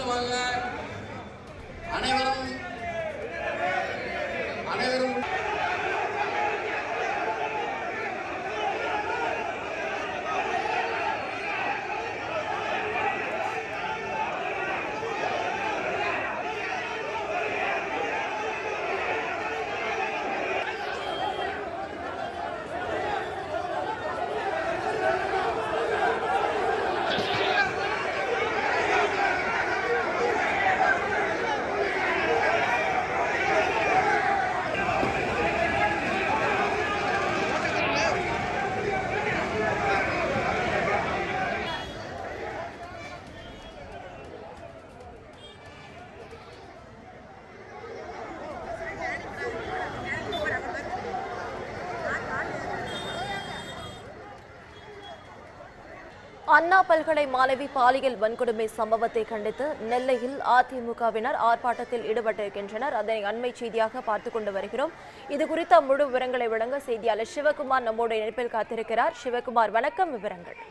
வாங்க. அனைவரும் அனைவரும் அண்ணா பல்கலை மாணவி பாலியல் வன்கொடுமை சம்பவத்தை கண்டித்து நெல்லையில் அதிமுகவினர் ஆர்ப்பாட்டத்தில் ஈடுபட்டிருக்கின்றனர். அதனை அண்மை செய்தியாக பார்த்துக் கொண்டு வருகிறோம். இது குறித்த முழு விவரங்களை வழங்க செய்தியாளர் சிவகுமார் நம்மோடு இணைப்பில் காத்திருக்கிறார். சிவகுமார், வணக்கம். விவரங்கள்.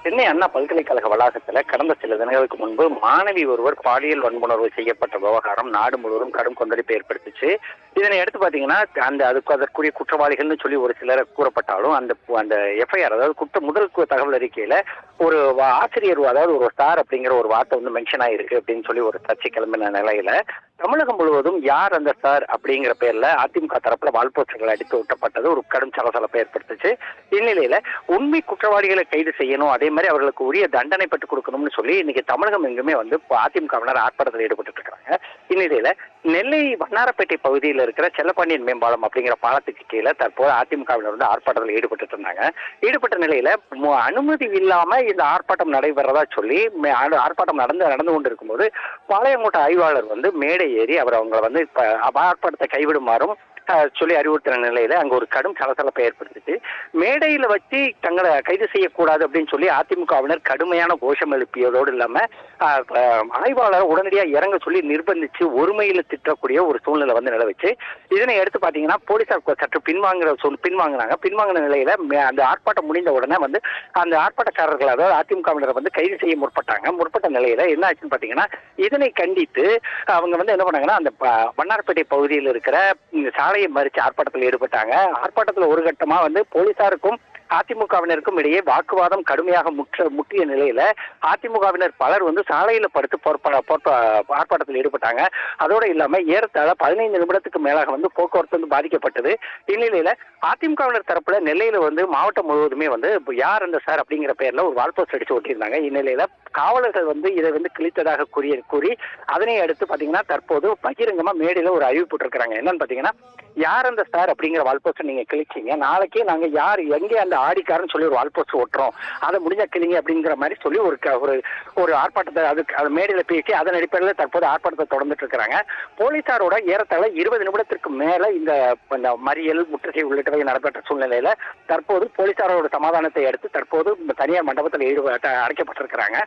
சென்னை அண்ணா பல்கலைக்கழக வளாகத்துல கடந்த சில தினங்களுக்கு முன்பு மாணவி ஒருவர் பாலியல் வன்புணர்வு செய்யப்பட்ட விவகாரம் நாடு முழுவதும் கடும் கொந்தளிப்பை ஏற்படுத்திச்சு. இதனை எடுத்து பாத்தீங்கன்னா அதற்குரிய குற்றவாளிகள்னு சொல்லி ஒரு சிலர் கூறப்பட்டாலும் அந்த எஃப்ஐஆர், அதாவது முதல் தகவல் அறிக்கையில ஒரு ஆசிரியர், அதாவது ஒரு ஸ்டார் அப்படிங்கிற ஒரு வார்த்தை வந்து மென்ஷன் ஆயிருக்கு அப்படின்னு சொல்லி ஒரு சர்ச்சை கிளம்பின நிலையில தமிழகம் முழுவதும் யார் அந்த ஸ்டார் அப்படிங்கிற பேர்ல அதிமுக தரப்புல வால்போஸ்டர்கள் அடித்து விட்டப்பட்டது ஒரு கடும் சலசலப்பை ஏற்படுத்துச்சு. இந்நிலையில உண்மை குற்றவாளிகளை கைது செய்யணும், அதே மாதிரி அவர்களுக்கு உரிய தண்டனை பெற்றுக் கொடுக்கணும்னு சொல்லி இன்னைக்கு தமிழகம் எங்குமே வந்து அதிமுகவினர் ஆர்ப்பாட்டத்தில் ஈடுபட்டு இருக்காங்க. இந்நிலையில நெல்லை வண்ணாரப்பேட்டை பகுதியில் இருக்கிற செல்லப்பாண்டியன் மேம்பாலம் அப்படிங்கிற பாலத்துக்கு கீழே தற்போது அதிமுகவினர் வந்து ஆர்ப்பாட்டத்தில் ஈடுபட்டு இருந்தாங்க. ஈடுபட்ட நிலையில அனுமதி இல்லாம இந்த ஆர்ப்பாட்டம் நடைபெறதா சொல்லி ஆர்ப்பாட்டம் நடந்து கொண்டிருக்கும் போது பாளையங்கோட்டை ஆய்வாளர் வந்து மேடை ஏறி அவங்களை வந்து ஆர்ப்பாட்டத்தை கைவிடுமாறும் சொல்லி அறிவுறுத்தின நிலையில அங்க ஒரு கடும் சலசலப்பை ஏற்படுத்திட்டு மேடையில வச்சு தங்களை கைது செய்யக்கூடாது அப்படின்னு சொல்லி அதிமுகவினர் கடுமையான கோஷம் எழுப்பியதோடு இல்லாம ஆய்வாளர் உடனடியாக இறங்க சொல்லி நிர்பந்திச்சு ஒருமையில திட்டக்கூடிய ஒரு சூழ்நிலை வந்து நிலவுச்சு. இதனை எடுத்து பாத்தீங்கன்னா போலீசார் சற்று பின்வாங்கின நிலையில அந்த ஆர்ப்பாட்டம் முடிந்த உடனே வந்து அந்த ஆர்ப்பாட்டக்காரர்கள், அதாவது அதிமுகவினர் வந்து கைது செய்ய முற்பட்ட நிலையில என்ன ஆச்சுன்னு பாத்தீங்கன்னா இதனை கண்டித்து அவங்க வந்து என்ன பண்ணாங்கன்னா அந்த வண்ணாரப்பேட்டை பகுதியில் இருக்கிற சாலையை மறிச்சு ஆர்ப்பாட்டத்தில் ஈடுபட்டாங்க. ஆர்ப்பாட்டத்தில் ஒரு கட்டமா வந்து போலீசாருக்கும் அதிமுகவினருக்கும் இடையே வாக்குவாதம் கடுமையாக முற்றிய நிலையில அதிமுகவினர் பலர் வந்து சாலையில படுத்து ஆர்ப்பாட்டத்தில் ஈடுபட்டாங்க. அதோட இல்லாம ஏறத்தாழ 15 நிமிடத்துக்கு மேலாக வந்து போக்குவரத்து வந்து பாதிக்கப்பட்டது. இந்நிலையில அதிமுகவினர் தரப்புல நெல்லையில வந்து மாவட்டம் முழுவதுமே வந்து யார் அந்த சார் அப்படிங்கிற பேர்ல ஒரு வால்போஸ்ட் அடிச்சு ஒட்டியிருந்தாங்க. இந்நிலையில காவலர்கள் வந்து இதை வந்து கிழித்ததாக கூறி அதனை அடுத்து பாத்தீங்கன்னா தற்போது பகிரங்கமா மேடையில ஒரு அறிவிப்பு இருக்காங்க. என்னன்னு பாத்தீங்கன்னா, யார் அந்த சார் அப்படிங்கிற வால்போஸ்ட் நீங்க கிழிச்சிங்க, நாளைக்கே நாங்க யார் எங்கே அந்த ஆடிக்காரன்னு சொல்லி ஒரு வால்போஸ்ட் ஓட்டுறோம், அதை முடிஞ்சா கிளிங்க அப்படிங்கிற மாதிரி சொல்லி ஒரு ஆர்ப்பாட்டத்தை அது மேடையில பேசி அதன் அடிப்படையில் தற்போது ஆர்ப்பாட்டத்தை தொடர்ந்துட்டு இருக்கிறாங்க. போலீசாரோட ஏறத்தாழ 20 நிமிடத்திற்கு மேல இந்த மறியல் முற்றுகை உள்ளிட்டவை நடைபெற்ற சூழ்நிலையில தற்போது போலீசாரோட சமாதானத்தை அடுத்து தற்போது தனியார் மண்டபத்தில் அடைக்கப்பட்டிருக்கிறாங்க.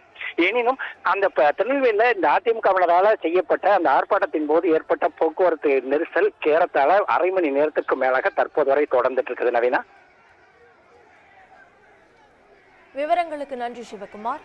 எனினும் அந்த திருநெல்வேலியில இந்த அதிமுகவினரால செய்யப்பட்ட அந்த ஆர்ப்பாட்டத்தின் போது ஏற்பட்ட போக்குவரத்து நெரிசல் ஏறத்தாழ அரை மணி நேரத்துக்கு மேலாக தற்போது வரை தொடர்ந்துட்டு இருக்குது. நவீனா, விவரங்களுக்கு நன்றி சிவகுமார்.